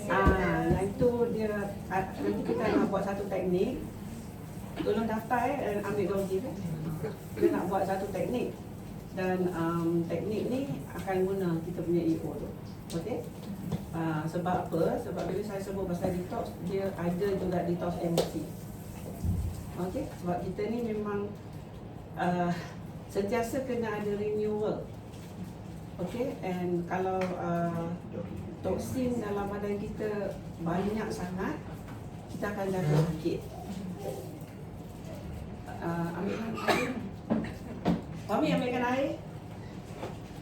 Yang itu dia nanti kita nak buat satu teknik. Tolong daftar ambil gaji Dia nak buat satu teknik. Dan teknik ni akan guna kita punya EO tu. Okey? Sebab apa? Sebab bila saya sebut pasal detox, dia ada juga detox emosi. Okey? Sebab kita ni memang sentiasa kena ada renewal. Okey? And kalau toksin dalam badan kita banyak sangat, kita akan jaga sakit. Ambilkan air. Mami ambilkan air.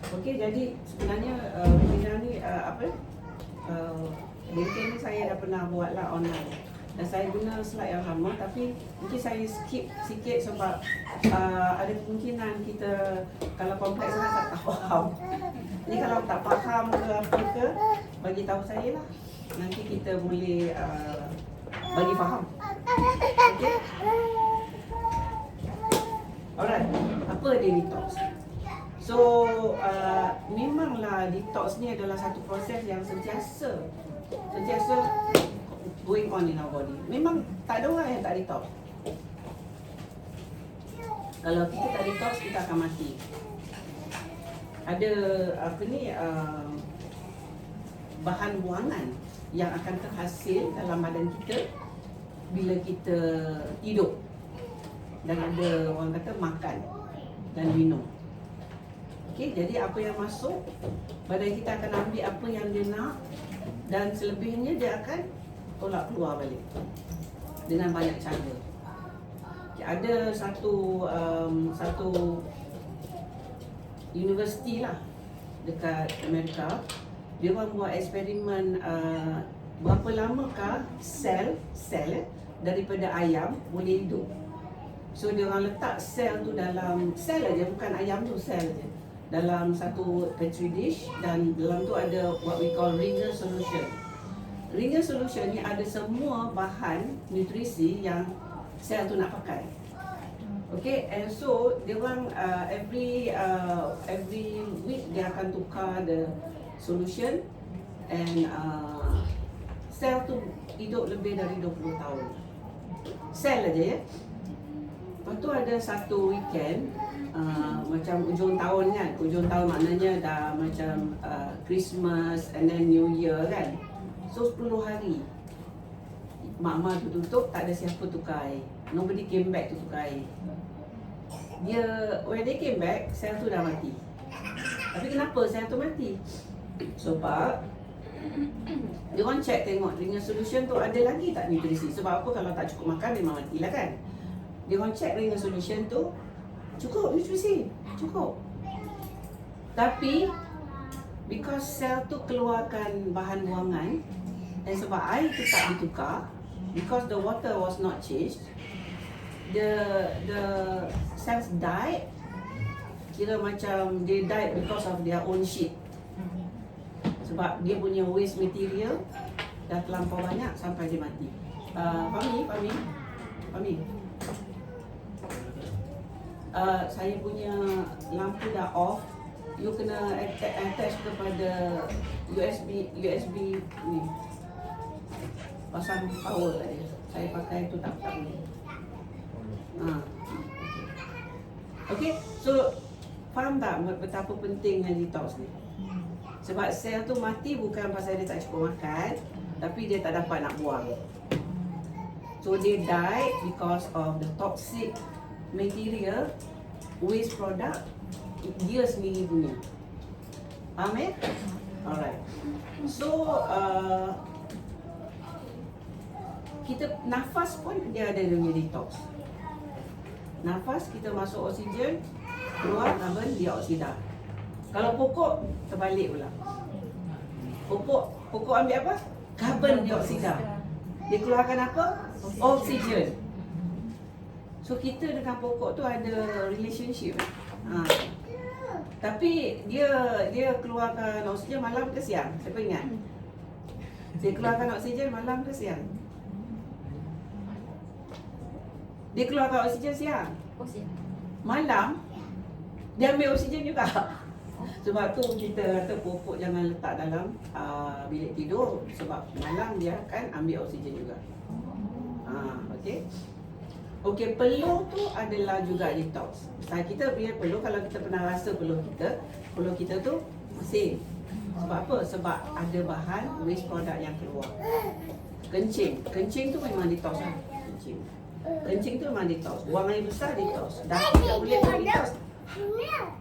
Okey, jadi sebenarnya benda ni bengkel ni saya dah pernah buat lah online. Dan saya guna slide yang lama, tapi mungkin saya skip sikit sebab ada kemungkinan kita kalau kompleks sangat tak faham. Ni kalau tak faham ke apa ke, bagi tahu saya lah. Nanti kita boleh bagi faham. Okey. Alright, apa dia detox? So, memanglah detox ni adalah satu proses yang sentiasa going on in our body. Memang tak ada orang yang tak detox. Kalau kita tak detox, kita akan mati. Ada bahan buangan yang akan terhasil dalam badan kita bila kita hidup. Dan ada orang kata makan dan minum. Okey, jadi apa yang masuk, badan kita akan ambil apa yang dia nak dan selebihnya dia akan tolak keluar balik dengan banyak cara. Okay, ada satu universiti lah dekat Amerika, dia orang buat eksperimen berapa lamakah sel daripada ayam boleh hidup. So dia orang letak sel tu dalam sel aja, bukan ayam tu, sel aja, dalam satu petri dish, dan dalam tu ada what we call Ringer solution. Ringer solution ni ada semua bahan nutrisi yang sel tu nak pakai. Okay, and so dia orang every week dia akan tukar the solution, and sel tu hidup lebih dari 20 tahun. Sel aja ya. Lepas tu ada satu weekend, macam ujung tahun kan. Ujung tahun maknanya dah macam Christmas and then New Year kan. So 10 hari mak-mak tu tutup, tak ada siapa tukar air. Nobody came back to tukar air. When they came back, sel tu dah mati. Tapi kenapa sel tu mati? Sebab dia orang check tengok dengan solution tu ada lagi tak nutrisi. Sebab apa, kalau tak cukup makan memang matilah kan. Dia orang check dengan solution tu cukup nutrisi, cukup. Tapi because sel tu keluarkan bahan buangan, dan sebab air tu tak ditukar, because the water was not changed, the cells died. Kira macam they died because of their own shit. Sebab dia punya waste material dah terlampau banyak sampai dia mati. Fahmi. Saya punya lampu dah off. You kena attach kepada USB ni. Pasang power tadi. Saya pakai tu tak boleh. Okay, so faham tak betapa pentingnya detox ni? Sebab sel tu mati bukan pasal dia tak cukup makan, tapi dia tak dapat nak buang. So they die because of the toxic material, waste product dia sendiri punya. Faham ya? Alright. So kita nafas pun dia ada punya detox. Nafas kita masuk oksigen, keluar carbon dioksida. Kalau pokok terbalik pula. Pokok ambil apa? Carbon dioksida. Dia keluarkan apa? Oksigen. So kita dengan pokok tu ada relationship. Tapi dia keluarkan oksigen malam ke siang? Siapa ingat? Dia keluarkan oksigen malam ke siang? Dia keluarkan oksigen siang. Malam dia ambil oksigen juga. Sebab tu kita kata pupuk jangan letak dalam bilik tidur, sebab malam dia akan ambil oksigen juga. Okey. Okey, peluh tu adalah juga detox. Kita punya peluh, kalau kita pernah rasa peluh kita tu masin. Sebab apa? Sebab ada bahan waste product yang keluar. Kencing tu memang detox lah. Kencing tu memang detox. Buang air besar detox. Daki tak boleh pun detox.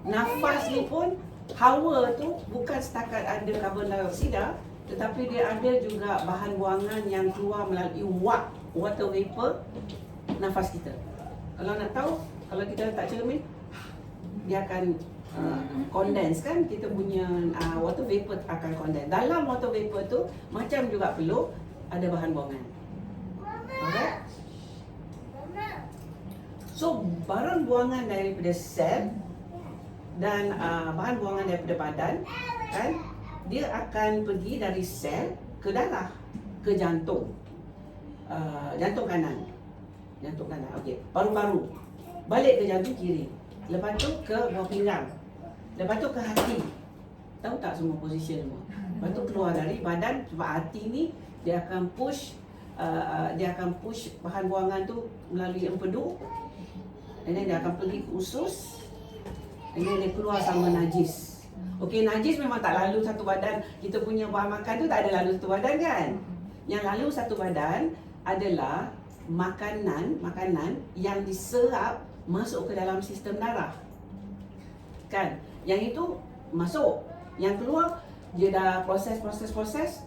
Nafas ni pun, hawa tu bukan setakat ada karbon dioksida, tetapi dia ada juga bahan buangan yang keluar melalui water vapor nafas kita. Kalau nak tahu, kalau kita letak cermin, dia akan condense kan, kita punya water vapor akan condense. Dalam water vapor tu, macam juga peluh, ada bahan buangan. Alright? So, barang buangan daripada sel dan bahan buangan daripada badan kan, dia akan pergi dari sel ke darah, ke jantung. Jantung kanan, okey. Paru-paru, balik ke jantung kiri. Lepas tu ke buah pinggang. Lepas tu ke hati. Tahu tak semua position semua? Lepas tu keluar dari badan, sebab hati ni dia akan push bahan buangan tu melalui empedu. And then dia akan pergi ke usus. And then dia keluar sama najis. Okey, najis memang tak lalu satu badan. Kita punya bahan makan tu tak ada lalu satu badan kan? Yang lalu satu badan adalah makanan yang diserap masuk ke dalam sistem darah. Kan? Yang itu masuk. Yang keluar, dia dah proses,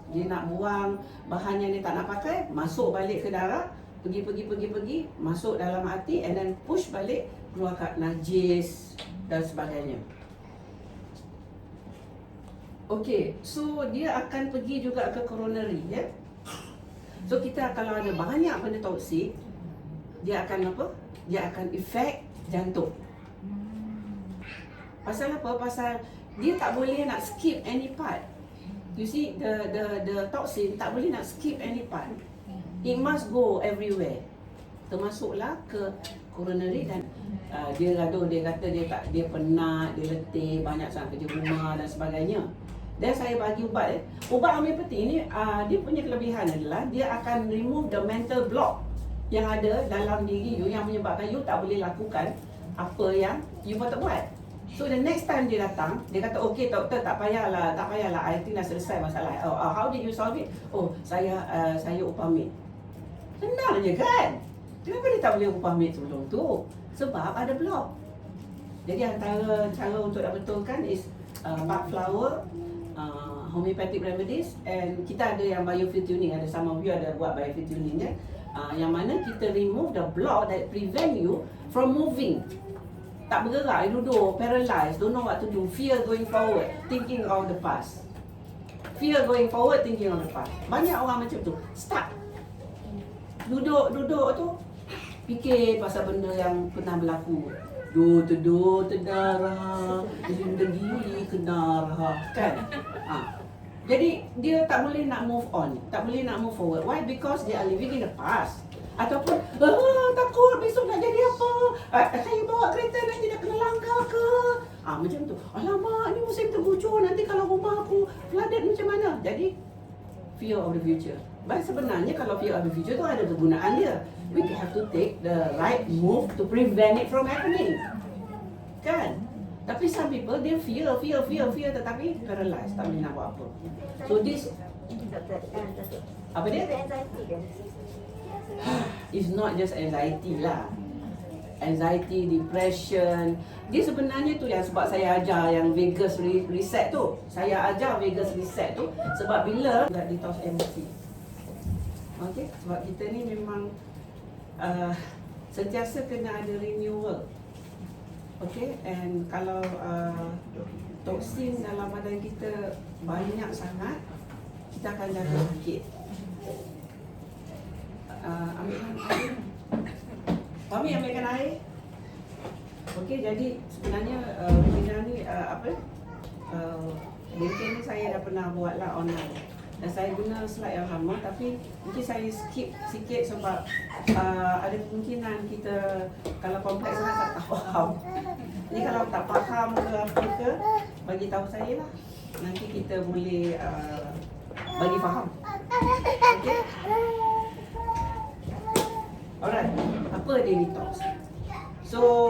dia nak buang bahan yang dia tak nak pakai, masuk balik ke darah, pergi, masuk dalam hati, and then push balik, keluar kat najis dan sebagainya. Okey, so dia akan pergi juga ke coronary, ya. So kita kalau ada banyak benda toksik, dia akan apa? Dia akan efek jantung. Pasal apa? Pasal dia tak boleh nak skip any part. You see, the toxin tak boleh nak skip any part. It must go everywhere. Termasuklah ke coronary dan dia gaduh, dia kata dia penat, dia letih, banyak sangat kerja rumah dan sebagainya. Dan saya bagi ubat. Ubat homeopati ni dia punya kelebihan adalah dia akan remove the mental block yang ada dalam diri you yang menyebabkan you tak boleh lakukan apa yang you patut buat. So the next time dia datang, dia kata, okay doktor, tak payahlah, I think dah selesai masalah. How did you solve it? Oh, saya upamate. Senang je kan? Kenapa dia tak boleh upamate sebelum tu? Sebab ada block. Jadi antara cara untuk nak betulkan is bud flower, homeopathic remedies, and kita ada yang biofield tuning, ada some of you ada buat biofield tuning kan, yang mana kita remove the block that prevent you from moving. Tak bergerak, duduk, paralyzed, don't know what to do, fear going forward, thinking of the past. Fear going forward, thinking of the past. Banyak orang macam tu, stuck. Duduk tu, fikir pasal benda yang pernah berlaku. Tidur, terdarah, gili, kedarah, kan? Jadi, dia tak boleh nak move on, tak boleh nak move forward. Why? Because they are living in the past. Ataupun, takut besok nak jadi apa? Saya bawa kereta nanti nak kena langgar ke? Macam tu. Alamak, ni musim terguncur, nanti kalau rumah aku flooded macam mana? Jadi, fear of the future. Baik, sebenarnya kalau fear of the future tu ada kegunaan dia. We have to take the right move to prevent it from happening. Kan? Tapi some people, they fear, tetapi paralyzed, tak boleh nak buat apa. So this, apa dia? It's not just anxiety lah. Anxiety, depression. Dia sebenarnya tu yang sebab saya ajar yang Vegas reset tu. Saya ajar Vegas reset tu sebab bila nak detox emosi. Okay, sebab kita ni memang sentiasa kena ada renewal. Okay, and kalau toksin dalam badan kita banyak sangat, kita akan jaga sakit. Ambilkan air. Mami ambilkan air. Okey, jadi sebenarnya benda ni benda ni saya dah pernah buat lah online. Dan saya guna slide yang lama, tapi mungkin saya skip sikit sebab ada kemungkinan kita kalau kompleks sangat tak faham. Jadi kalau tak faham ke apa ke, bagi tahu saya lah. Nanti kita boleh bagi faham. Okey. Alright, apa dia detox? So,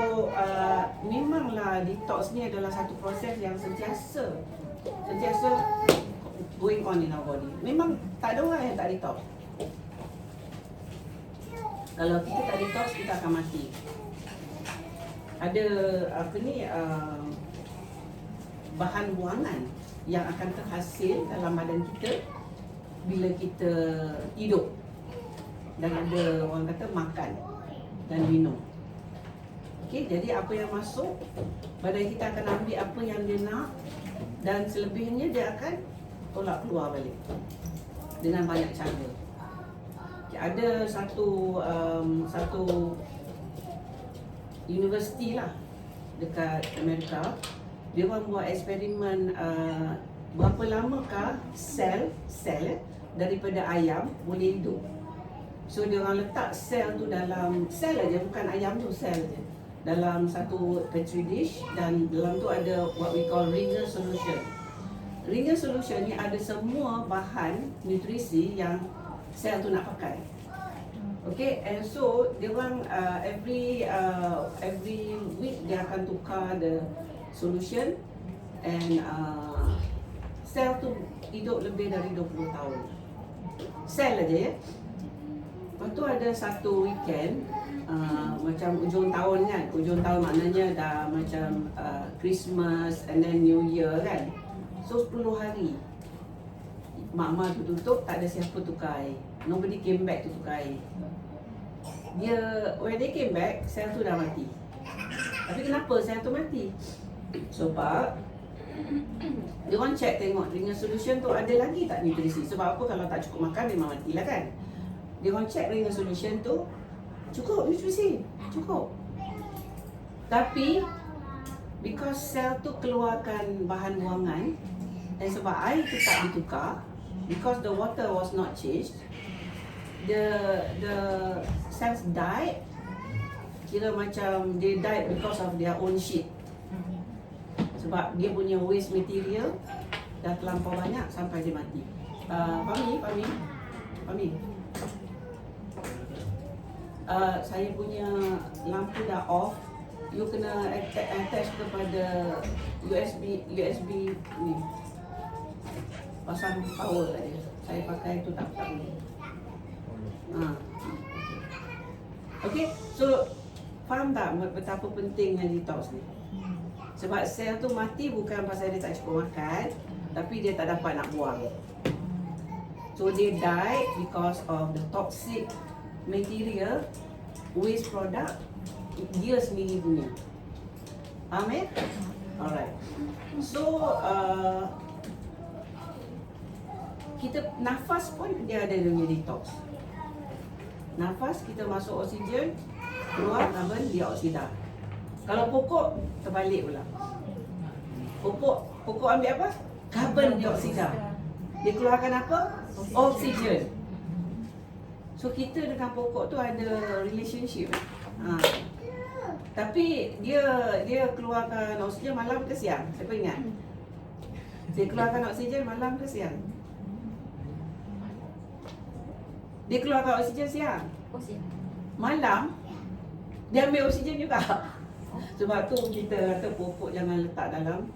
memanglah detox ni adalah satu proses yang sentiasa going on in our body. Memang tak ada orang yang tak detox. Kalau kita tak detox, kita akan mati. Ada bahan buangan yang akan terhasil dalam badan kita bila kita hidup. Dan ada orang kata makan dan minum. Okey, jadi apa yang masuk, badan kita akan ambil apa yang dia nak dan selebihnya dia akan tolak keluar balik dengan banyak cara. Okay, ada satu universiti lah dekat Amerika, dia orang buat eksperimen berapa lamakah sel daripada ayam boleh hidup. So dia orang letak sel tu dalam sel aja, bukan ayam tu, sel je, dalam satu petri dish, dan dalam tu ada what we call Ringer solution. Ringer solution ni ada semua bahan nutrisi yang sel tu nak pakai. Okay, and so dia orang every week dia akan tukar the solution, and sel tu hidup lebih dari 20 tahun. Sel aja ya. Lepas tu ada satu weekend, macam ujung tahun kan. Ujung tahun maknanya dah macam Christmas and then New Year kan. So 10 hari mak-mak tu tutup, tak ada siapa tukar air. Nobody came back to tukar air. When they came back, sel tu dah mati. Tapi kenapa sel tu mati? Sebab dia orang check tengok dengan solution tu ada lagi tak nutrisi. Sebab apa, kalau tak cukup makan memang matilah kan. Dia orang check dengan solution tu cukup nutrisi, cukup. Tapi because sel tu keluarkan bahan buangan, dan sebab air tu tak ditukar, because the water was not changed, the cells died. Kira macam they died because of their own shit. Sebab dia punya waste material dah terlampau banyak sampai dia mati. Fahmi. Saya punya lampu dah off. You kena attach kepada USB ni. Pasang power aja. Saya pakai tu tak boleh. Okay, so faham tak betapa pentingnya detox ni? Sebab sel tu mati bukan pasal dia tak cukup makan, tapi dia tak dapat nak buang. So they die because of the toxic material, waste product dia sendiri punya. Faham ya? Alright. So kita nafas pun dia ada punya detox. Nafas kita masuk oksigen, keluar karbon dioksida. Kalau pokok terbalik pula. Pokok ambil apa? Karbon dioksida. Dia keluarkan apa? Oksigen. So kita dengan pokok tu ada relationship. Tapi dia keluarkan oksigen malam ke siang? Siapa ingat? Dia keluarkan oksigen malam ke siang? Dia keluarkan oksigen siang. Malam dia ambil oksigen juga. Sebab tu kita kata pokok jangan letak dalam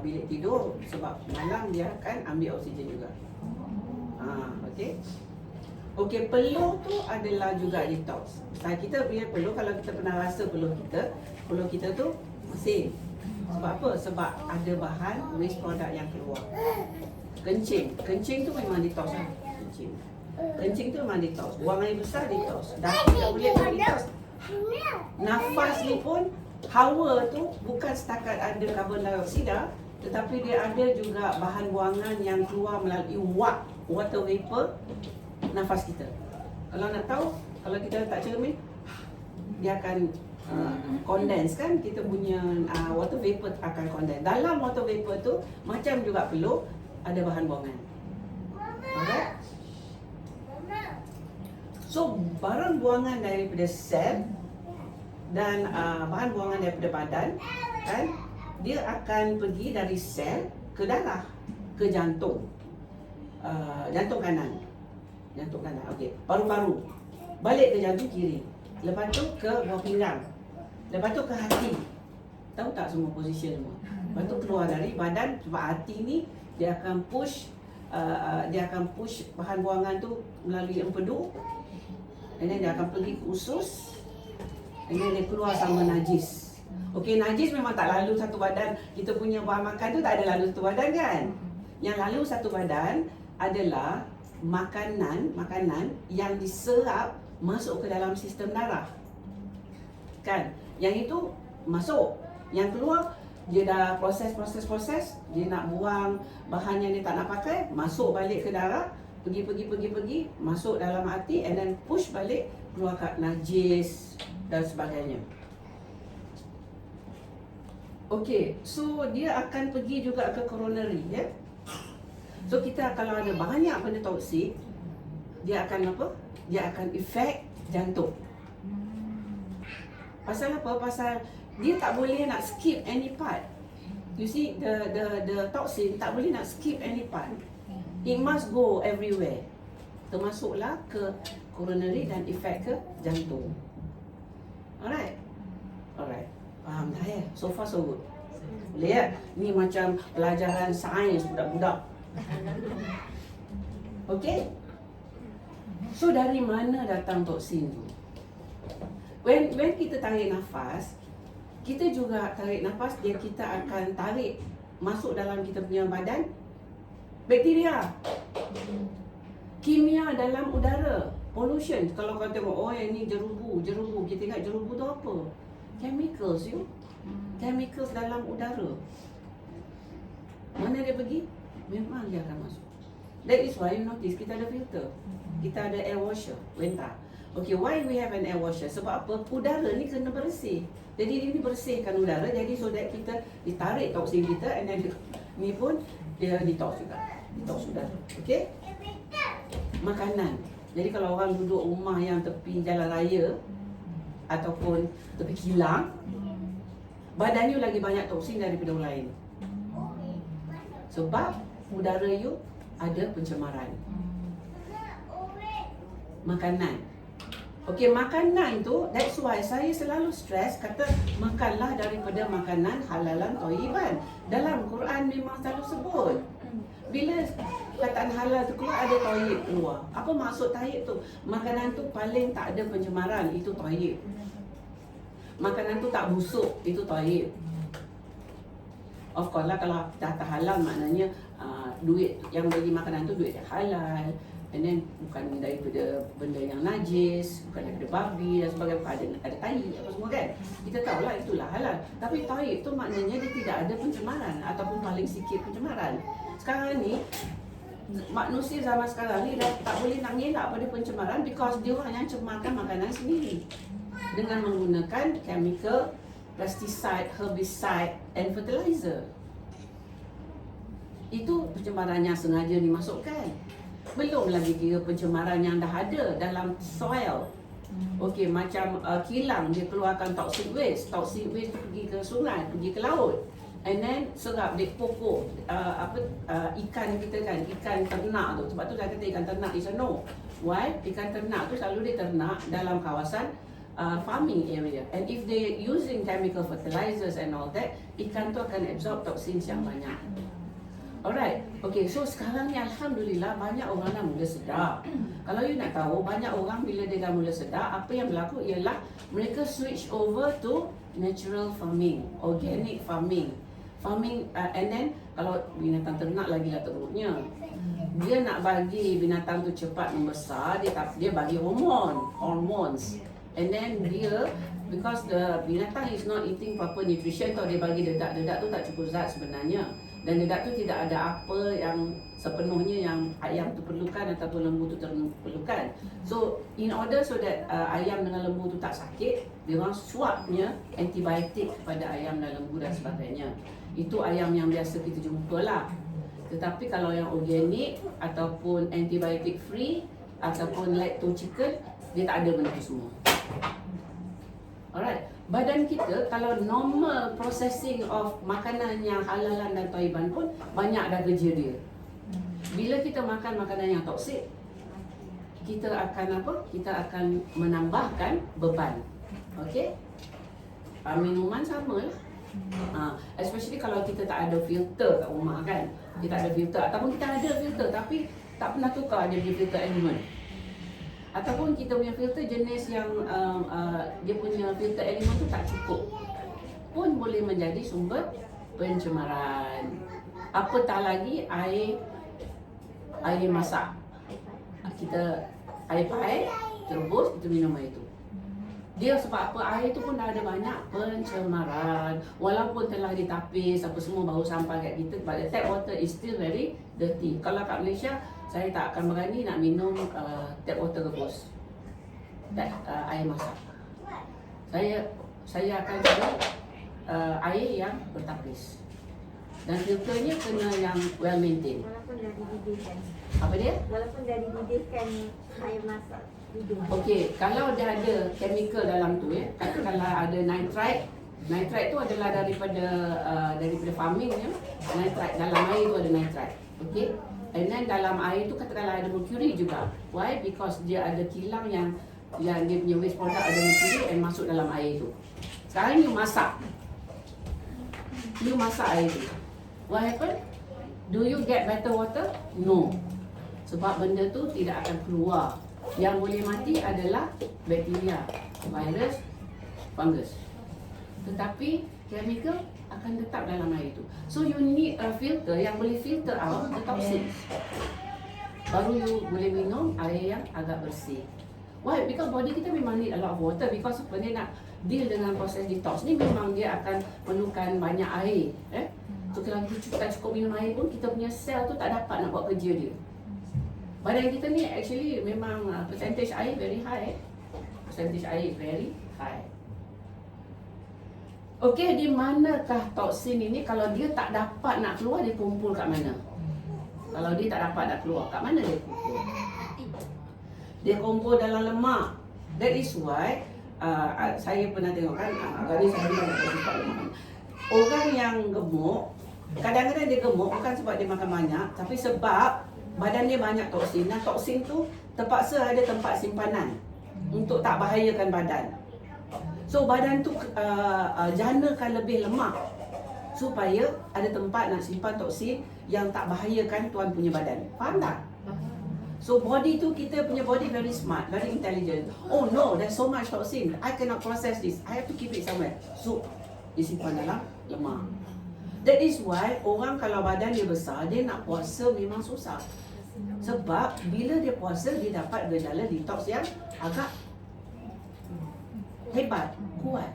bilik tidur, sebab malam dia akan ambil oksigen juga. Okey, peluh tu adalah juga detox. Kita punya peluh, kalau kita pernah rasa peluh kita tu mesin. Sebab apa? Sebab ada bahan waste product yang keluar. Kencing tu memang detox lah. Kencing tu memang detox. Buang air besar detox. Daki tak boleh pun detox. Nafas ni pun, hawa tu bukan setakat ada karbon dioksida, tetapi dia ada juga bahan buangan yang keluar melalui water vapor nafas kita. Kalau nak tahu, kalau kita letak cermin, dia akan condense kan, kita punya water vapor akan condense. Dalam water vapor tu, macam juga peluh, ada bahan buangan. So barang buangan daripada sel dan bahan buangan daripada badan kan, dia akan pergi dari sel ke darah, ke jantung, jantung kanan, okey, paru-paru, balik ke jantung kiri, lepas tu ke buah pinggang, lepas tu ke hati. Tahu tak semua position semua? Lepas tu keluar dari badan, sebab hati ni dia akan push bahan buangan tu melalui empedu, and then dia akan pergi ke usus, and then dia keluar sama najis. Okey, najis memang tak lalu satu badan. Kita punya bahan makan tu tak ada lalu satu badan kan? Yang lalu satu badan adalah makanan yang diserap masuk ke dalam sistem darah. Kan? Yang itu masuk. Yang keluar, dia dah proses, dia nak buang bahan yang dia tak nak pakai, masuk balik ke darah, pergi, masuk dalam hati, and then push balik, keluar kat najis dan sebagainya. Okey, so dia akan pergi juga ke coronary, ya. So kita kalau ada banyak benda toksik, dia akan apa? Dia akan efek jantung. Pasal apa? Pasal dia tak boleh nak skip any part. You see, the toxin tak boleh nak skip any part. It must go everywhere. Termasuklah ke coronary dan efek ke jantung. Alright. Faham dah ya? So far so good. Boleh ya? Ni macam pelajaran sains budak-budak. Okay? So dari mana datang toksin tu? When kita tarik nafas, kita juga tarik nafas, kita akan tarik masuk dalam kita punya badan bakteria, kimia dalam udara, pollution. Kalau kau tengok, oh yang ni jerubu, kita ingat jerubu tu apa? Chemicals, chemicals dalam udara. Mana dia pergi? Memang dia akan masuk. That is why you notice kita ada filter, kita ada air washer, Wenta. Okay, why we have an air washer? Sebab apa? Udara ni kena bersih. Jadi ini bersihkan udara, jadi so that kita ditarik toksin kita, and then ni pun dia detox juga. Detox udara. Okay? Makanan. Jadi kalau orang duduk rumah yang tepi jalan raya ataupun tepi kilang, badannya lagi banyak toksin daripada orang lain. Sebab udara you ada pencemaran. Makanan. Okey, makanan tu, that's why saya selalu stress kata makanlah daripada makanan halalan thayyiban. Dalam Quran memang selalu sebut. Bila kataan halal tu keluar, ada thayyib keluar. Apa maksud thayyib tu? Makanan tu paling tak ada pencemaran, itu thayyib. Makanan tu tak busuk, itu thayyib. Of course lah, kalau data halal maknanya duit yang bagi makanan tu duit yang halal. And then bukan daripada benda yang najis, bukan daripada babi dan sebagainya, ada tai apa semua kan. Kita tahulah itulah halal. Tapi taib tu maknanya dia tidak ada pencemaran ataupun paling sikit pencemaran. Sekarang ni manusia zaman sekarang ni dah tak boleh nak ngelak pada pencemaran because dia orang yang cemarkan makanan sendiri dengan menggunakan chemical, pesticide, herbicide and fertilizer. Itu pencemaran yang sengaja dimasukkan. Belum lagi kira pencemaran yang dah ada dalam soil. Okey, macam kilang dia keluarkan toxic waste. Toxic waste tu pergi ke sungai, pergi ke laut. And then serap di pokok ikan kita kan, ikan ternak tu. Sebab tu saya kata ikan ternak is a no. Why? Ikan ternak tu selalu diternak dalam kawasan farming area. And if they using chemical fertilizers and all that, ikan tu akan absorb toxins yang banyak. Alright, okay, so sekarang ni Alhamdulillah banyak orang dah mula sedar. Kalau you nak tahu, banyak orang bila dia dah mula sedar, apa yang berlaku ialah mereka switch over to natural farming, organic farming. And then kalau binatang ternak lagilah teruknya. Dia nak bagi binatang tu cepat membesar, dia bagi hormones. And then dia, because the binatang is not eating proper nutrition, tau dia bagi dedak tu tak cukup zat sebenarnya. Dan dedak tu tidak ada apa yang sepenuhnya yang ayam tu perlukan ataupun lembu tu perlukan. So in order so that ayam dengan lembu tu tak sakit, dia orang swapnya antibiotik kepada ayam dan lembu dan sebagainya. Itu ayam yang biasa kita jumpa lah. Tetapi kalau yang organik ataupun antibiotik free ataupun lacto chicken, dia tak ada benda tu semua. Alright, badan kita kalau normal processing of makanan yang halalan dan thayyiban pun banyak dah kerja dia. Bila kita makan makanan yang toksik, kita akan apa? Kita akan menambahkan beban. Okey? Minuman sama lah. Especially kalau kita tak ada filter kat rumah kan. Kita ada filter ataupun kita ada filter tapi tak pernah tukar dia punya filter element. Ataupun kita punya filter jenis yang dia punya filter element tu tak cukup, pun boleh menjadi sumber pencemaran. Apatah lagi air masak. Kita air pakai, terbus, kita minum air tu. Dia sebab apa? Air tu pun dah ada banyak pencemaran. Walaupun telah ditapis, apa semua baru sampai kat kita, but the tap water is still very dirty. Kalau kat Malaysia, saya tak akan berani nak minum tap water rebus. Air masak. Saya akan cari air yang bertapis. Dan filternya kena yang well maintained. Walaupun dah dididihkan. Apa dia? Walaupun dah dididihkan air masak. Okey, kalau dia ada chemical dalam tu ya. Kalau ada nitrite tu adalah daripada farming ya. Nitrite dalam air tu ada nitrite. Okey. And then dalam air tu katakanlah ada mercury juga. Why? Because dia ada kilang yang dia punya waste product ada mercury and masuk dalam air tu. Sekarang you masak. You masak air tu. What happen? Do you get better water? No. Sebab benda tu tidak akan keluar. Yang boleh mati adalah bakteria, virus, fungus. Tetapi chemical akan tetap dalam air itu. So you need a filter yang boleh filter out the toxins. Baru you boleh minum air yang agak bersih. Why? Because body kita memang need a lot of water. Because dia nak deal dengan proses detox ni memang dia akan perlukan banyak air. So kalau kita tak cukup minum air pun kita punya sel tu tak dapat nak buat kerja dia. Badan kita ni actually memang percentage air very high. Percentage air very high. Okey, di manakah toksin ini kalau dia tak dapat nak keluar, dia kumpul kat mana? Kalau dia tak dapat nak keluar, kat mana dia kumpul? Dia kumpul dalam lemak. That is why saya pernah tengok kan, tadi saya bilang tak suka lemak. Orang yang gemuk, kadang-kadang dia gemuk bukan sebab dia makan banyak, tapi sebab badan dia banyak toksin. Dan toksin tu terpaksa ada tempat simpanan untuk tak bahayakan badan. So badan tu janakan lebih lemak supaya ada tempat nak simpan toksin yang tak bahayakan tuan punya badan. Faham tak? So body tu, kita punya body very smart, very intelligent. Oh no, there's so much toxin, I cannot process this, I have to keep it somewhere. So disimpan dalam lemak. That is why orang kalau badan dia besar, dia nak puasa memang susah. Sebab bila dia puasa, dia dapat gejala detox yang agak hebat, kuat.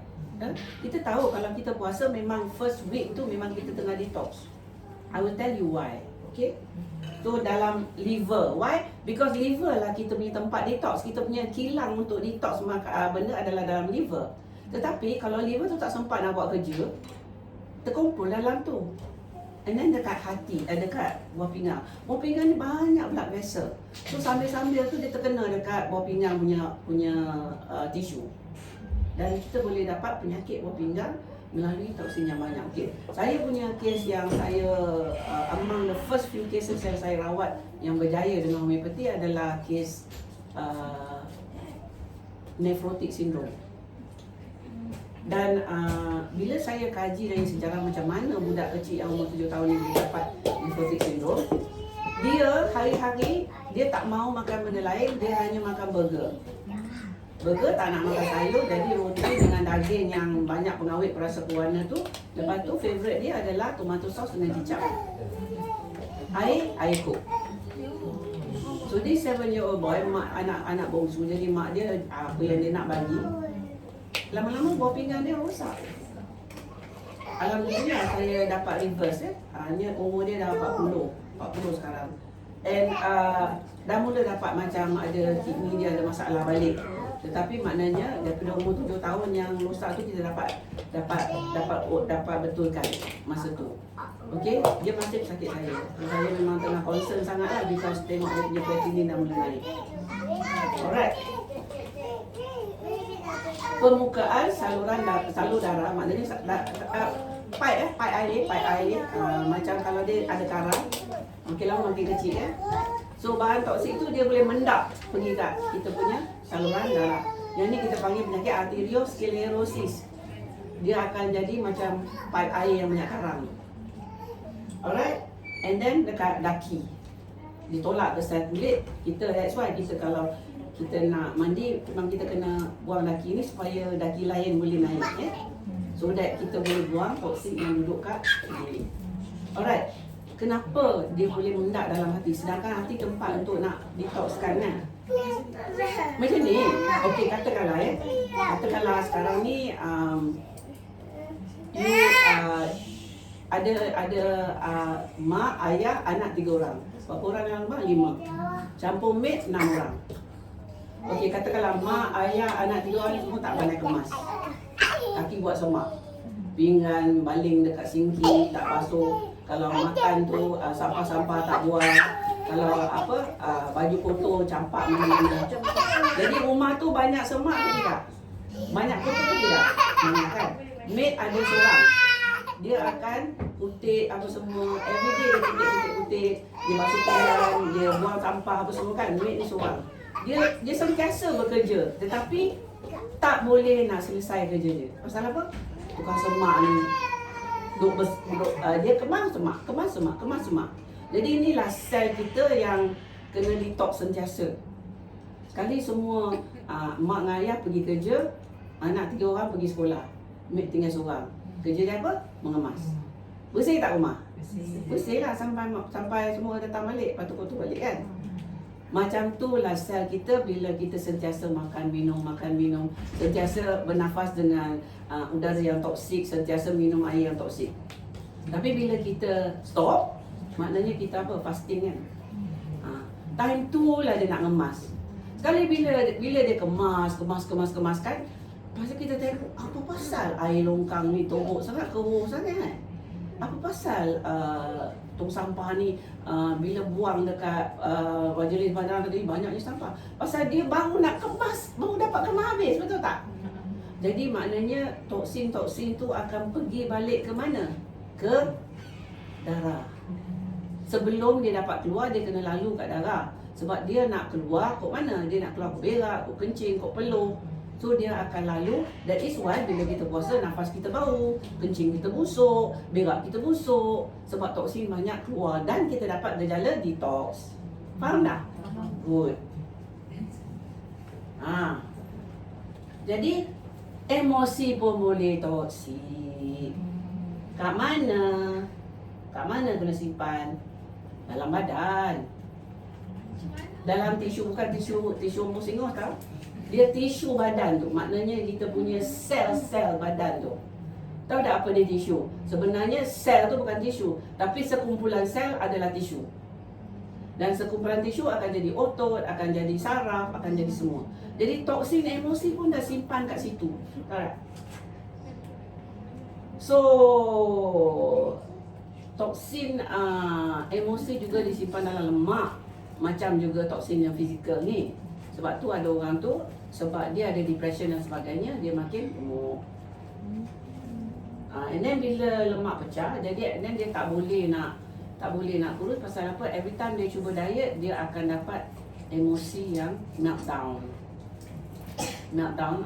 Kita tahu kalau kita puasa memang first week tu memang kita tengah detox. I will tell you why. Okay? So dalam liver, why? Because liver lah kita punya tempat detox. Kita punya kilang untuk detox benda adalah dalam liver. Tetapi kalau liver tu tak sempat nak buat kerja, terkumpul dalam tu. And then dekat hati, dekat buah pinggang. Buah pinggang ni banyak blood vessel. So sambil-sambil tu dia terkena dekat buah pinggang punya tisu. Dan kita boleh dapat penyakit buah pinggang melalui toksin yang banyak. Okay. Saya punya kes yang saya among the first few cases yang saya rawat yang berjaya dengan homeopati adalah kes nephrotic syndrome. Dan bila saya kaji dari sejarah macam mana budak kecil yang umur 7 tahun ni boleh dapat nephrotic syndrome, dia hari-hari dia tak mau makan benda lain, dia hanya makan burger. Burger tak nak makan sayur, jadi roti dengan daging yang banyak pengawet perasa pewarna tu. Lepas tu favourite dia adalah tomato sauce dengan kicap. Air coke. So this 7-year-old boy, anak bongsu, jadi mak dia apa yang dia nak bagi, lama-lama buah pinggang dia rosak. Alhamdulillah saya dapat reverse umur dia dah 40 sekarang. And dah mula dapat macam ada kidney dia ada masalah balik. Tetapi maknanya daripada umur 7 tahun yang rosak tu kita dapat betulkan masa tu. Okey, dia masih sakit saya. Saya memang tengah concern sangatlah because tengok dia punya creatinine dah mula naik. Alright. permukaan salur darah maknanya pipe air macam kalau dia ada karang makin lama makin kecil ya. So bahan toksik tu dia boleh mendap pergi kat kita punya saluran darah. Yang ni kita panggil penyakit arteriosklerosis. Dia akan jadi macam pipe air yang banyak karang. Alright, and then dekat daki ditolak ke sel kulit kita. That's why kita kalau kita nak mandi memang kita kena buang daki ni supaya daki lain boleh naik ya. So that kita boleh buang toksik yang duduk kat kulit. Alright, kenapa dia boleh mendak dalam hati sedangkan hati tempat untuk nak detoxkan kan? Macam ni. Okey, katakanlah katakanlah sekarang ni you ada mak, ayah, anak 3 orang. Berapa orang dalam rumah? 5. Campur maid 6 orang. Okey, katakanlah mak, ayah, anak 3 orang ni semua tak pandai kemas. Kaki buat semak. Pinggan baling dekat sinki, tak basuh. Kalau makan tu sampah-sampah tak buang. Kalau baju kotor campak mana-mana. Jadi rumah tu banyak semak ke tidak? Banyak kotor ke tidak? Banyak kan? Maid ada seorang. Dia akan putih apa semua. Everyday dia putih-putih. Dia basuh pinggan, dia buang sampah apa semua kan. Maid ni seorang. Dia sentiasa bekerja. Tetapi tak boleh nak selesai kerja dia. Pasal apa? Tukang semak ni dia kemas semak. Jadi inilah sel kita yang kena detox sentiasa. Sekali semua mak dengan ayah pergi kerja, anak 3 orang pergi sekolah, maid tinggal seorang. Kerja dia apa? Mengemas. Bersih tak rumah? Bersih lah sampai semua datang balik, lepas tu kotor balik kan. Macam tu lah sel kita bila kita sentiasa makan minum, sentiasa bernafas dengan udara yang toksik, sentiasa minum air yang toksik. Tapi bila kita stop, maknanya kita apa? Fasting kan. Time tu lah dia nak ngemas. Sekali bila dia kemas kan, pasal kita tengok apa pasal air longkang ni teruk sangat, keruh sangat. Apa pasal tong sampah ni bila buang dekat majlis bandar tadi banyaknya sampah. Pasal dia baru nak kemas, baru dapat kemas habis, betul tak? Jadi maknanya toksin-toksin tu akan pergi balik ke mana? Ke darah. Sebelum dia dapat keluar, dia kena lalu kat darah. Sebab dia nak keluar kok mana? Dia nak keluar kok berak, kok kencing, kok peluh. So dia akan lalu. That is why bila kita puasa, nafas kita bau, kencing kita busuk, berak kita busuk. Sebab toksin banyak keluar dan kita dapat gejala detox. Faham tak? Good. Jadi emosi pun boleh toksik. Kat mana? Kat mana kena simpan? Dalam badan. Dalam tisu, bukan tisu musingoh tau. Dia tisu badan tu. Maknanya kita punya sel-sel badan tu. Tahu tak apa dia tisu? Sebenarnya sel tu bukan tisu, tapi sekumpulan sel adalah tisu. Dan sekumpulan tisu akan jadi otot, akan jadi saraf, akan jadi semua. Jadi toksin emosi pun dah simpan kat situ. Alright. So toksin emosi juga disimpan dalam lemak. Macam juga toksin yang fizikal ni. Sebab tu ada orang tu, sebab dia ada depression dan sebagainya, dia makin gemuk. And then bila lemak pecah, jadi and then dia tak boleh nak kurus. Pasal apa? Every time dia cuba diet, dia akan dapat emosi yang meltdown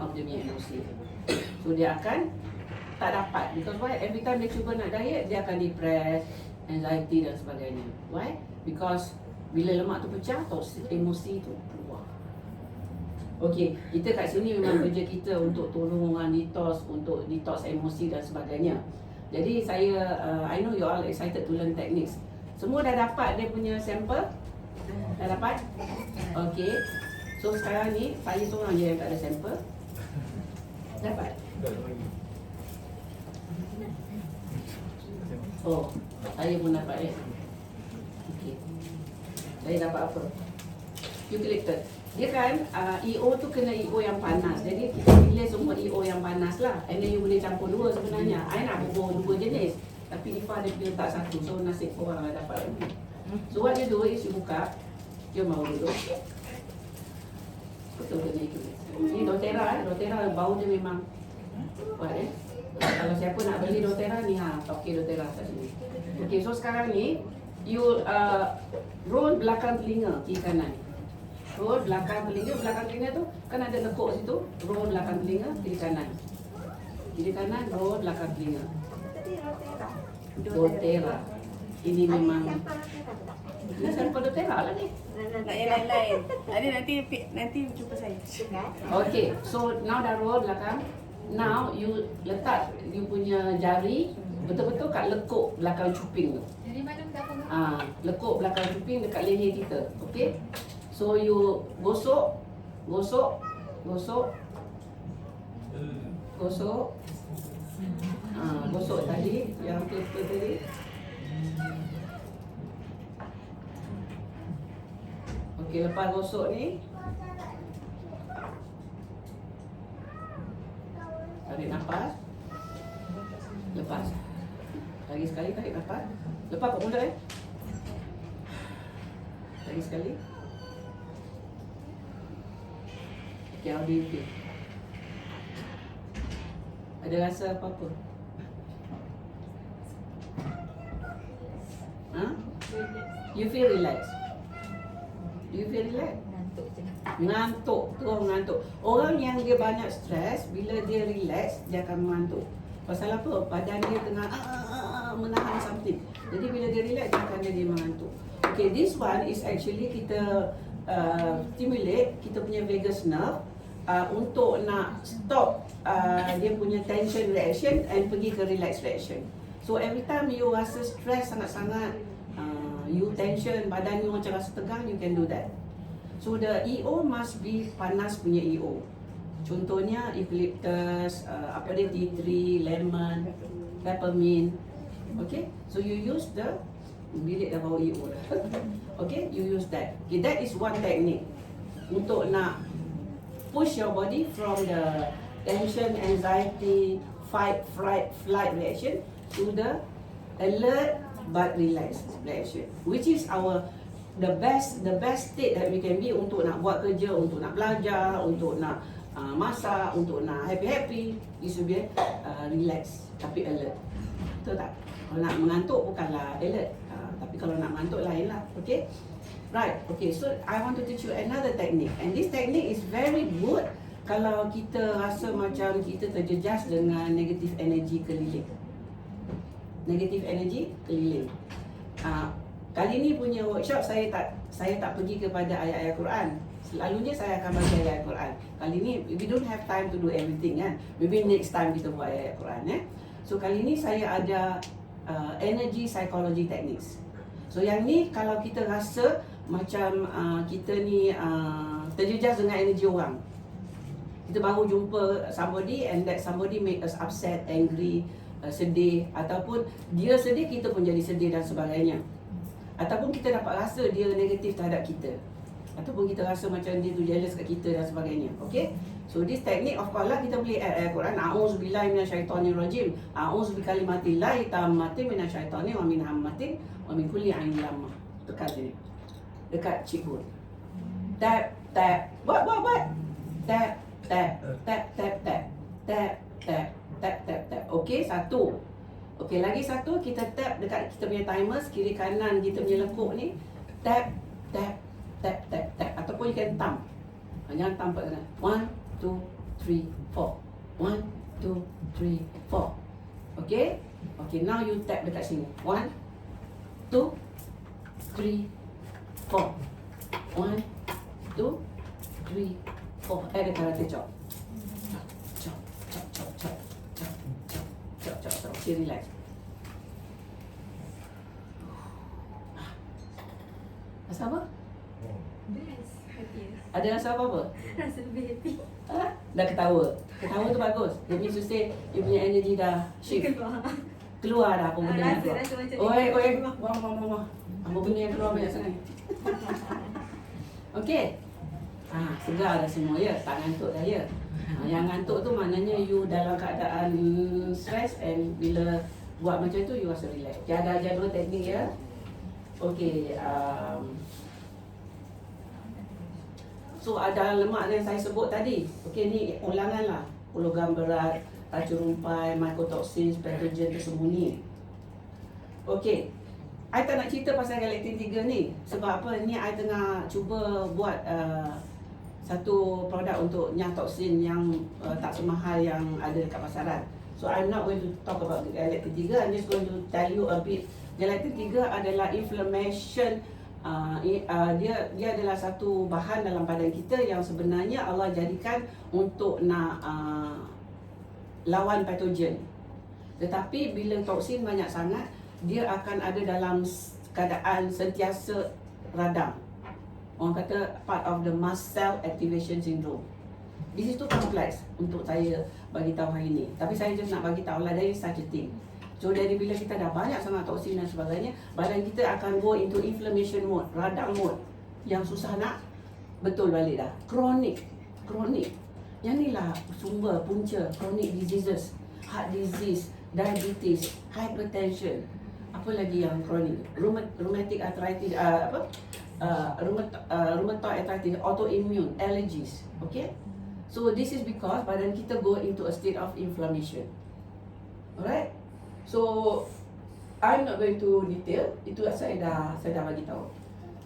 of dia punya emosi. So dia akan tak dapat. Because why? Every time dia cuba nak diet, dia akan depress, anxiety dan sebagainya. Why? Because bila lemak tu pecah, emosi tu keluar. Okey, kita kat sini memang kerja kita untuk tolong orang detox, untuk detox emosi dan sebagainya. Jadi saya, I know you all excited to learn techniques. Semua dah dapat dia punya sampel? Dah dapat? Okey. So sekarang ni, saya seorang je yang tak ada sampel. Dapat? Oh, saya pun dapat ya. Okey. Saya dapat apa? Eucalyptus. Dia kan EO tu kena EO yang panas. Jadi kita pilih semua EO yang panas lah. And then you boleh campur dua sebenarnya. I nak bubuh dua jenis. Tapi Ifa dia pilih tak satu. So nasib korang lah dapat lagi. So what you do is you buka. Jom bawa dulu. Betul kena ikut. Ini doTERRA, doTERRA bau dia memang kuat Kalau siapa nak beli doTERRA ni pakai doTERRA kat sini. Okey, so sekarang ni you roll belakang telinga kiri kanan. Roll belakang telinga tu kan ada lekuk situ. Roll belakang telinga kiri kanan. Kiri kanan roll belakang telinga. Tadi Rotera. doTERRA. Ini Ada memang sampel Rotera tak? ini sampel doTERRA lah ni. Tak yang lain-lain. Ada nanti jumpa saya. Kan? Okay, so now dah roll belakang. Now you letak you punya jari betul-betul kat lekuk belakang cuping tu. Dari mana dapat? Lekuk belakang cuping dekat leher kita. Okay? So you gosok, gosok, gosok, gosok. Gosok tadi yang tu tadi. Okey, lepas gosok ni tarik nafas. Lepas. Lagi sekali tarik nafas. Lepas kat mulut Lagi sekali. Okay, how do you feel? Ada rasa apa-apa? You feel relaxed? Do you feel relaxed? Ngantuk je. Ngantuk, terus ngantuk. Orang yang dia banyak stres, bila dia relax, dia akan mengantuk. Pasal apa? Badan dia tengah menahan something. Jadi bila dia relax, dia akan jadi mengantuk. Okay, this one is actually kita stimulate kita punya vagus nerve untuk nak stop dia punya tension reaction and pergi ke relax reaction. So every time you rasa stress sangat-sangat, you tension, badan you macam rasa tegang, you can do that. So the EO must be panas punya EO. Contohnya eucalyptus, apa dia, tea tree, lemon, peppermint. Okay, so you use the bilik dah bau EO dah. Okay, you use that. Okay, that is one technique untuk nak push your body from the tension, anxiety, fight, flight reaction to the alert but relaxed reaction, which is the best state that we can be untuk nak buat kerja, untuk nak belajar, untuk nak masak, untuk nak happy. You should be relax tapi alert. Betul tak? Kalau nak mengantuk bukanlah alert, tapi kalau nak mengantuk lain lah. Okay? Right, okay, so I want to teach you another technique, and this technique is very good kalau kita rasa macam kita terjejas dengan negative energy keliling. Negative energy keliling. Kali ni punya workshop saya tak pergi kepada ayat-ayat Quran. Selalunya saya akan baca ayat Quran. Kali ni we don't have time to do everything kan. Maybe next time kita buat ayat Quran So kali ni saya ada energy psychology techniques. So yang ni kalau kita rasa macam kita ni terjejas dengan energy orang. Kita baru jumpa somebody and that somebody make us upset, angry, sedih, ataupun dia sedih kita pun jadi sedih dan sebagainya. Ataupun kita dapat rasa dia negatif terhadap kita. Ataupun kita rasa macam dia tu jealous kat kita dan sebagainya. Okay? So this technique of course lah kita boleh add ayat Quran. A'udzubillahi minasyaitonirrajim. A'udzubikalimatillahit tammatin minasyaitonir wa min hammatin wa min kulli ainin lamah. Tekan sini. Dekat cikgu. Tap tap. Buat. Tap tap tap tap tap. Tap tap tap tap tap. Okey, satu. Okey, lagi satu kita tap dekat kita punya timers kiri kanan kita punya lekuk ni. Tap tap tap tap tap ataupun you can thumb. Jangan thumb kat sana. 1 2 3 4. 1 2 3 4. Okey? Okey, now you tap dekat sini. 1 2 3 4. 1 2 3 4. Ada karate chop. Chop chop chop chop chop chop chop chop chop. Okay, relax. Rasa apa? Best. Happy. Ada rasa apa-apa? Rasa lebih happy. Dah ketawa. Ketawa tu bagus. Dia means to say you punya energy dah shift. Keluar dah apa benda yang keluar. Rasa macam Oi. Wah. Apa benda yang keluar banyak sangat. Okey. Segar dah semua ya. Tak ngantuk dah ya. Yang ngantuk tu maknanya you dalam keadaan stress and bila buat macam tu you rasa relax. Okay, ada ajar dua teknik ya. Okey. So ada lemak yang saya sebut tadi. Okey, ni ulangan lah. Logam berat, racun rumpai, mycotoxins, pathogen tersembunyi. Okey. I tak nak cerita pasal galaktin 3 ni. Sebab apa? Ni I tengah cuba buat satu produk untuk nyah toksin yang tak semahal yang ada dekat pasaran. So I'm not going to talk about galaktin 3. I'm just going to tell you a bit. Galaktin 3 adalah inflammation. Dia adalah satu bahan dalam badan kita yang sebenarnya Allah jadikan untuk nak lawan patogen. Tetapi bila toksin banyak sangat, dia akan ada dalam keadaan sentiasa radang. Orang kata part of the mast cell activation syndrome. This is too complex untuk saya bagi tahu hari ini. Tapi saya just nak bagi tahu lah there is such a thing. So dari bila kita dah banyak sangat toksin dan sebagainya, badan kita akan go into inflammation mode, radang mode, yang susah nak betul balik dah. Chronic. Yang ni lah sumber punca chronic diseases, heart disease, diabetes, hypertension. Apa lagi yang chronic? Rheumatic arthritis, rheumatoid arthritis, autoimmune, allergies. Okay? So this is because badan kita go into a state of inflammation. Alright? So I'm not going to detail. Itu saya dah bagi tahu.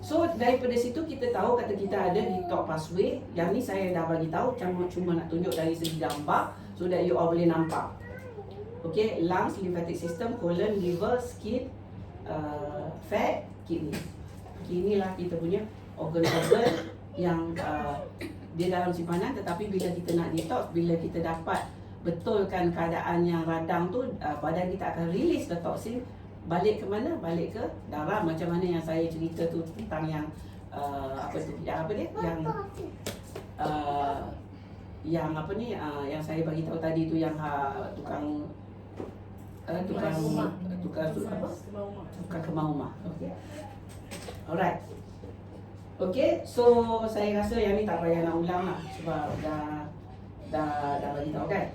So daripada situ kita tahu kata kita ada detox pathway. Yang ni saya dah bagi tahu, cuma nak tunjuk dari segi gambar so that you all boleh nampak. Okay, lungs, lymphatic system, colon, liver, skin, fat, kidney. Inilah kita punya organ-organ yang dia dalam simpanan, tetapi bila kita nak detox, bila kita dapat betulkan keadaan yang radang tu, badan kita akan release ke toksin balik ke mana? Balik ke darah, macam mana yang saya cerita tu tentang yang yang saya bagi tahu tadi tu, yang tukang kemah rumah. Okey. Alright. Okey, so saya rasa yang ni tak payah nak ulang lah sebab dah bagi tahu kan.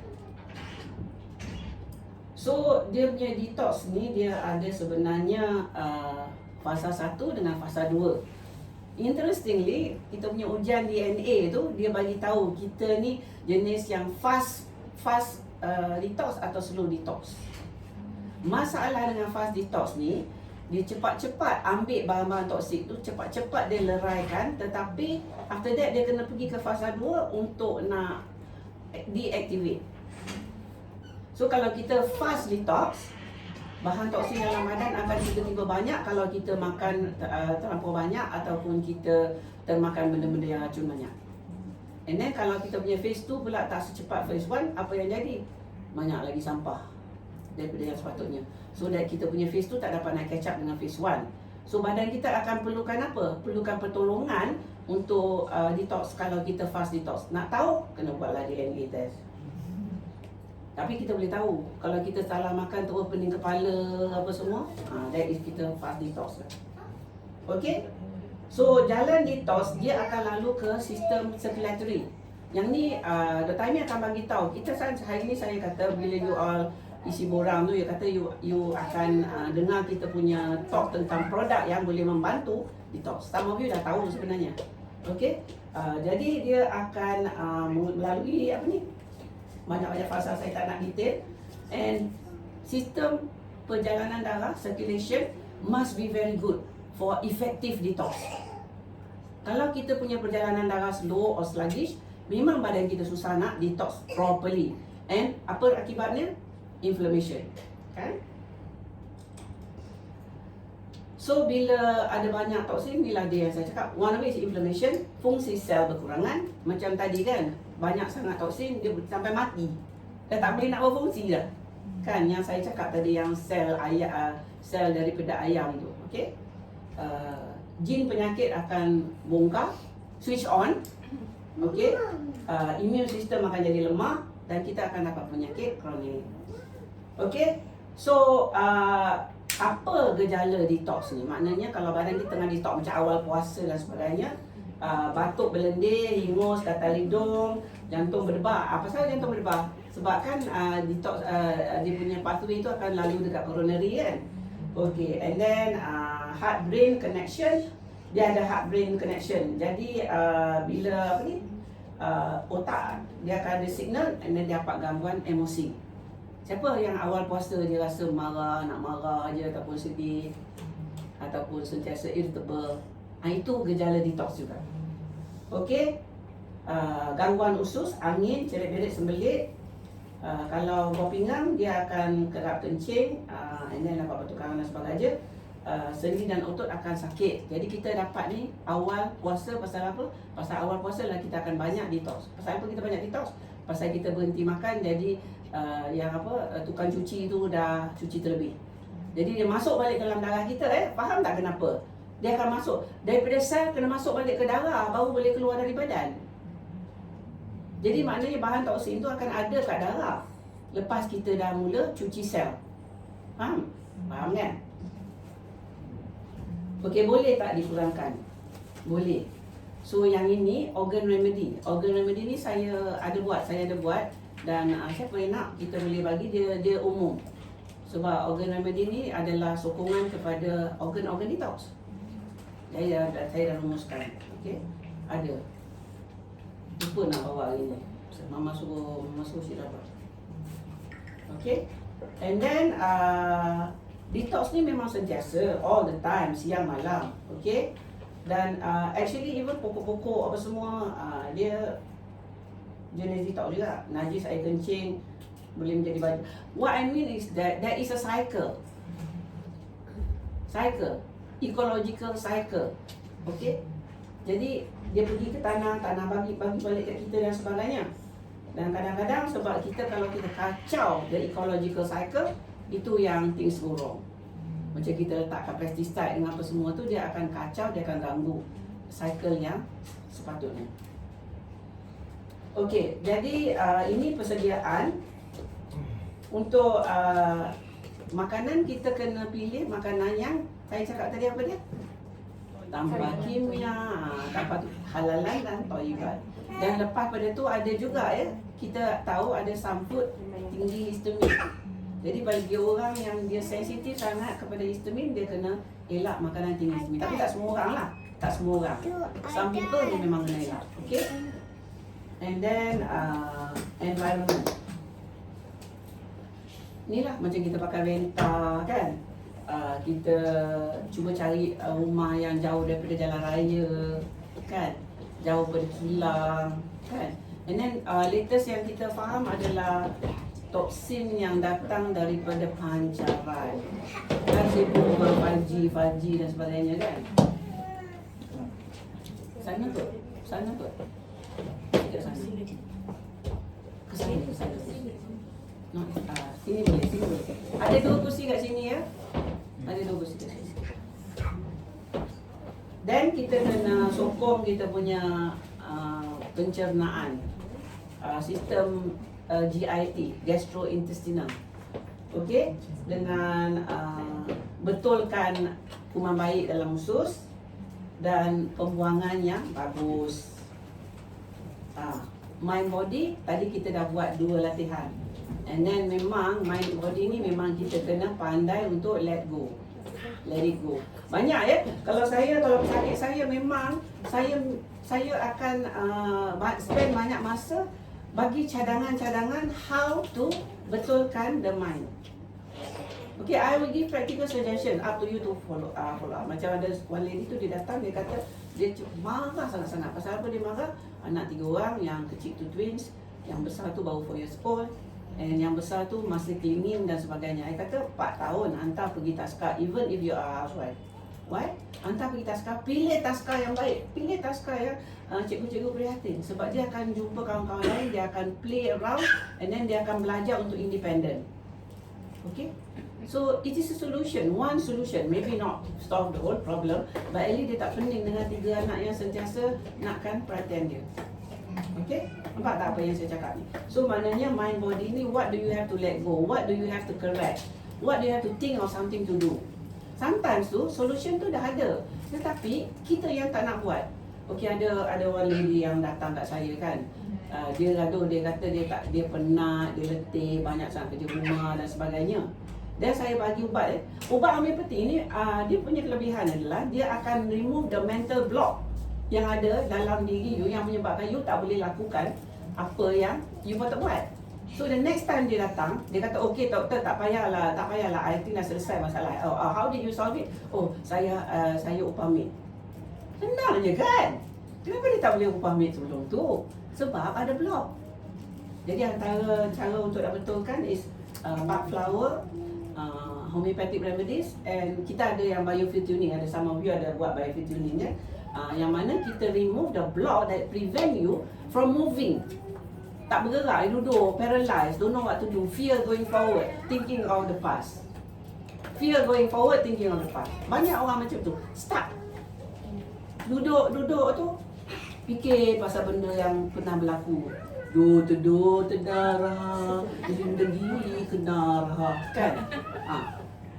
So dia punya detox ni dia ada sebenarnya fasa 1 dengan fasa 2. Interestingly, kita punya ujian DNA tu dia bagi tahu kita ni jenis yang fast detox atau slow detox. Masalah dengan fast detox ni, dia cepat-cepat ambil bahan-bahan toksik tu, cepat-cepat dia leraikan, tetapi after that dia kena pergi ke fasa 2 untuk nak deactivate. So kalau kita fast detox, bahan toksin dalam badan akan tiba-tiba banyak kalau kita makan terlampau banyak ataupun kita termakan benda-benda yang racun banyak. And then kalau kita punya phase 2 pula tak secepat phase 1, apa yang jadi? Banyak lagi sampah daripada yang sepatutnya. So that kita punya phase 2 tak dapat nak catch up dengan phase 1. So badan kita akan perlukan apa? Perlukan pertolongan untuk detox kalau kita fast detox. Nak tahu? Kena buatlah DNA test. Tapi kita boleh tahu kalau kita salah makan terus pening kepala apa semua, that is kita fast detox lah. Okay? So jalan detox dia akan lalu ke sistem circulatory. Yang ni Dr. Aimi akan bagi tahu. Kita hari ni saya kata bila you all isi borang tu, you kata you akan dengar kita punya talk tentang produk yang boleh membantu detox. Some of you dah tahu sebenarnya. Okay? Jadi dia akan melalui banyak-banyak fasa, saya tak nak detail. And sistem perjalanan darah, circulation must be very good for effective detox. Kalau kita punya perjalanan darah slow or sluggish, memang badan kita susah nak detox properly. And apa akibatnya? Inflammation, kan? So bila ada banyak toksin, inilah dia yang saya cakap, one of it is inflammation, fungsi sel berkurangan. Macam tadi kan, banyak sangat toksin, dia sampai mati, dah tak boleh nak berfungsi dah. Kan yang saya cakap tadi, yang sel sel daripada ayam tu. Okay? Jin penyakit akan bongkar, switch on. Okay? Immune system akan jadi lemah dan kita akan dapat penyakit kronik. Okay? So apa gejala detox ni? Maknanya kalau badan kita tengah detox macam awal puasa dan sebagainya, batuk berlendir, hingus, gatal hidung, jantung berdebar. Apa pasal jantung berdebar? Sebab kan detox dia punya pathway tu akan lalu dekat coronary kan. Okay, and then heart brain connection, dia ada heart brain connection. Jadi bila apa ni, otak dia akan ada signal and then dia dapat gangguan emosi. Siapa yang awal puasa dia rasa marah, nak marah je ataupun sedih ataupun sentiasa irritable, itu gejala detox juga. Okey. Gangguan usus, angin, cerit-berit, sembelit. Kalau buah pinggang dia akan kerap kencing, and then dapat batuk kangan dan sebagainya. Sendi dan otot akan sakit. Jadi kita dapat ni awal puasa pasal apa? Pasal awal puasa lah kita akan banyak detox. Pasal apa kita banyak detox? Pasal kita berhenti makan, jadi yang apa, tukang cuci tu dah cuci terlebih. Jadi dia masuk balik dalam darah kita, faham tak kenapa? Dia akan masuk daripada sel, kena masuk balik ke darah, baru boleh keluar dari badan. Jadi maknanya bahan toksin tu akan ada kat darah lepas kita dah mula cuci sel. Faham? Faham kan? Okey, boleh tak dikurangkan? Boleh. So yang ini organ remedy. Organ remedy ni saya ada buat dan siapa yang nak kita boleh bagi dia umum. Sebab organ remedy ni adalah sokongan kepada organ-organ detox. Saya dah rumuskan. Okey. Ada. Lupa nak bawa hari ni. Mama suruh si dapat. Okey. And then detox ni memang sentiasa all the time, siang malam. Okey. Dan actually even pokok-pokok apa semua dia jenis detox juga. Najis air kencing boleh menjadi baju. What I mean is that there is a cycle. Ecological cycle. Okey. Jadi dia pergi ke tanah bagi balik kat kita dan sebagainya. Dan kadang-kadang sebab kita kalau kita kacau the ecological cycle, itu yang things go wrong. Macam kita letakkan pesticide dengan apa semua tu, dia akan kacau, dia akan ganggu cycle yang sepatutnya. Okey, jadi ini persediaan untuk makanan. Kita kena pilih makanan yang saya cakap tadi apa dia? Tanpa kimia, tanpa halalan dan thayyibat. Dan lepas pada tu ada juga kita tahu ada some food tinggi histamin. Jadi bagi orang yang dia sensitif sangat kepada histamin, dia kena elak makanan tinggi histamin. Tapi tak semua orang lah. Tak semua orang. Some people ni memang kena elak. Okay. And then environment. Inilah macam kita pakai renta kan. Kita cuba cari rumah yang jauh daripada jalan raya kan. Jauh daripada kilang kan. And then latest yang kita faham adalah toksin yang datang daripada pancaran. Kan sibuk 5G dan sebagainya kan. Sana kot. Tidak sana. Ke sana. No, sini boleh. Ada 2 kursi kat sini ya. Ada 2 kursi kat sini. Dan kita kena sokong kita punya pencernaan. Sistem GIT, gastrointestinal. Okey, dengan betulkan kuman baik dalam usus dan pembuangan yang bagus. Mind body tadi kita dah buat 2 latihan. And then memang mind body ni memang kita kena pandai untuk let it go. Banyak ya. Kalau pesakit saya memang saya akan spend banyak masa bagi cadangan-cadangan how to betulkan the mind. Okay, I will give practical suggestion up to you to follow up. Macam ada one lady tu dia datang, dia kata dia marah sangat-sangat. Pasal apa dia marah? Anak 3 orang, yang kecil tu twins, yang besar tu baru 4 years old, and yang besar tu masih clinging dan sebagainya. I kata 4 tahun hantar pergi taska, even if you are housewife. Why? Hantar pergi taska, pilih taska yang baik. Pilih taska yang cikgu-cikgu prihatin. Sebab dia akan jumpa kawan-kawan lain, dia akan play around, and then dia akan belajar untuk independent. Okay? So, it is a solution, one solution. Maybe not solve the whole problem, but at least dia tak pening dengan 3 anak yang sentiasa nakkan perhatian dia. Okay? Nampak tak apa yang saya cakap ni? So, maknanya mind body ni, what do you have to let go? What do you have to correct? What do you have to think of something to do? Sometimes tu, solution tu dah ada. Tetapi, kita yang tak nak buat. Okay, ada one lady yang datang kat saya kan. Dia gaduh, dia kata dia penat, dia letih, banyak sangat kerja rumah dan sebagainya. Dan saya bagi ubat. Ubat homeopati ni dia punya kelebihan adalah dia akan remove the mental block yang ada dalam diri you yang menyebabkan you tak boleh lakukan apa yang you patut buat. So the next time dia datang, dia kata okey doktor tak payahlah, I think dah selesai masalah. Oh, how did you solve it? Oh, saya upamate. Senang je kan? Kenapa dia tak boleh upamate sebelum tu? Sebab ada block. Jadi antara cara untuk nak betulkan is bud flower, homeopathic remedies, and kita ada yang biofield tuning, ada some of you ada buat biofield tuning ya. Yang mana kita remove the block that prevent you from moving. Tak bergerak, duduk, paralyzed, don't know what to do, fear going forward, thinking of the past. Fear going forward, thinking of the past. Banyak orang macam tu, stuck. Duduk tu, fikir pasal benda yang pernah berlaku. Tidur, terdarah, benda gini, kenarah, kan?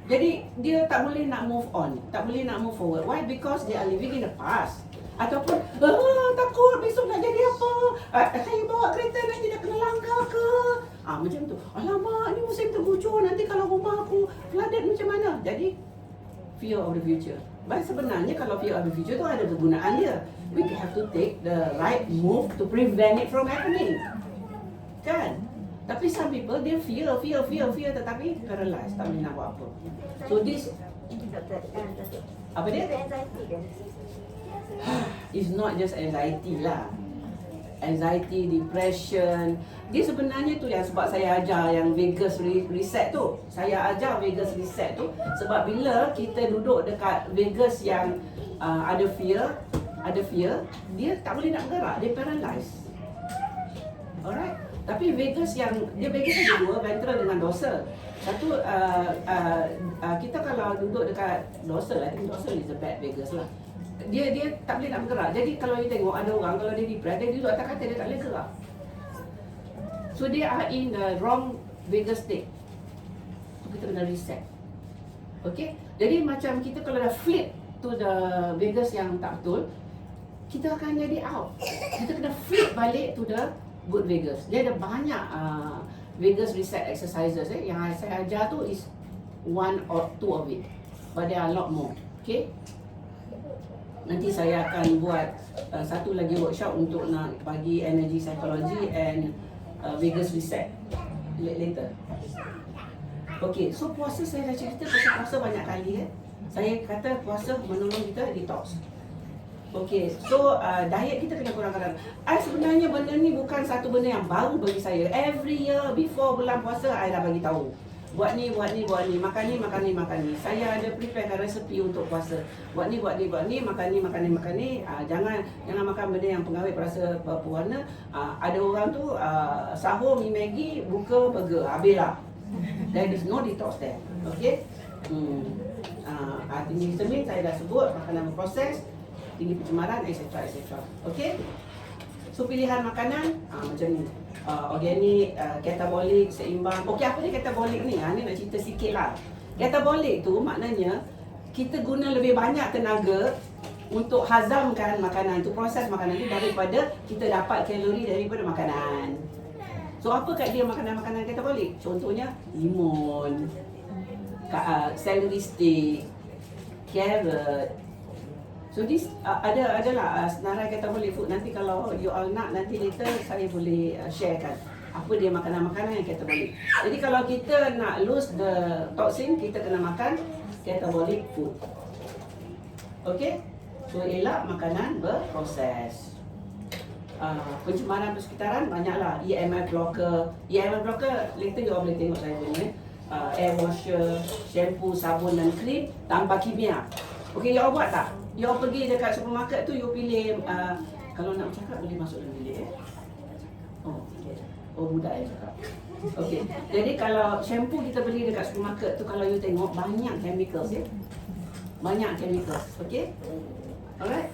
Jadi dia tak boleh nak move on, tak boleh nak move forward. Why? Because they are living in the past. Ataupun takut besok nak jadi apa? Saya bawa kereta nanti dah kena langgar ke? Macam tu. Alamak, ni musim terguncur, nanti kalau rumah aku flooded macam mana? Jadi fear of the future. But sebenarnya kalau fear of the future tu ada kegunaan dia. We have to take the right move to prevent it from happening. Kan? Tapi some people dia fear tetapi paralyzed, tak boleh nak buat apa. So this apa dia? Anxiety ke? It's not just anxiety lah. Anxiety, depression. Dia sebenarnya tu yang sebab saya ajar yang Vegas reset tu. Saya ajar Vegas reset tu sebab bila kita duduk dekat Vegas yang ada fear, dia tak boleh nak bergerak, dia paralyzed. Alright. Tapi Vegas ada dua, ventral dengan dorsal. Satu kita kalau duduk dekat dorsal, I think dorsal is the bad Vegas lah. Dia tak boleh nak bergerak. Jadi kalau you tengok ada orang kalau dia depressed, dia duduk atas katil, dia tak boleh gerak. So they are in the wrong Vegas state. So kita kena reset. Okay? Jadi macam kita kalau dah flip to the Vegas yang tak betul, kita akan jadi out. Kita kena flip balik to the good Vegas. Dia ada banyak Vegas reset exercises yang saya ajar tu is one or two of it. But there are a lot more. Okay? Nanti saya akan buat satu lagi workshop untuk nak bagi energy psychology and Vegas reset later. Okay, so puasa saya dah cerita pasal puasa banyak kali Saya kata puasa menolong kita detox. Okay, so diet kita kena kurang-kurang. Sebenarnya benda ni bukan satu benda yang baru bagi saya. Every year before bulan puasa, I dah bagi tahu. Buat ni, makan ni. Saya ada preparekan resepi untuk puasa. Buat ni, makan ni. Jangan makan benda yang pengawet rasa berwarna. Ada orang tu sahur mi Maggi, buka burger, habislah. There is no detox there. Okay? Tinggi vitamin saya dah sebut, makanan berproses, tinggi pencemaran, etc. Okay? So pilihan makanan macam ni. Organik, katabolik, seimbang. Okey, apa dia katabolik ni? Ni nak cerita sikit lah. Katabolik tu maknanya kita guna lebih banyak tenaga untuk hazamkan makanan tu, proses makanan tu daripada kita dapat kalori daripada makanan. So apa kat dia makanan-makanan katabolik? Contohnya limun, celery stick, carrot. So this adalah senarai katabolik food. Nanti kalau you all nak, nanti later saya boleh sharekan apa dia makanan-makanan yang katabolik. Jadi kalau kita nak lose the toxin, kita kena makan katabolik food. Okay? So elak makanan berproses. Pencemaran persekitaran banyaklah. EMF blocker later you all boleh tengok saya punya. Air washer, shampoo, sabun dan krim tanpa kimia. Okay, you all buat tak? You all pergi dekat supermarket tu, you pilih kalau nak bercakap boleh masuk dalam bilik budak yang cakap. Okay, jadi kalau shampoo kita beli dekat supermarket tu, kalau you tengok banyak chemicals banyak chemicals. Okay, alright.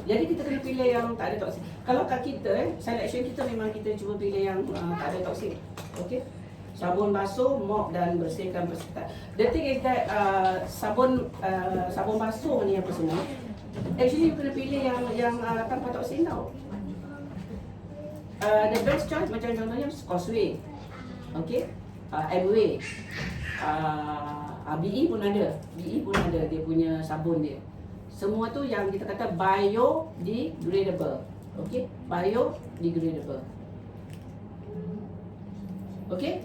Jadi kita kena pilih yang tak ada toksin. Kalau kat kita selection kita memang kita cuba pilih yang tak ada toksin. Okay, sabun basuh, mop dan bersihkan persekitaran. The thing is that sabun basuh ni apa semua, actually you kena pilih yang tanpa toksin tau. The best choice macam contohnya Causeway. Okay, MOA. BE pun ada. BE pun ada dia punya sabun dia. Semua tu yang kita kata biodegradable. Okey, biodegradable. Okey?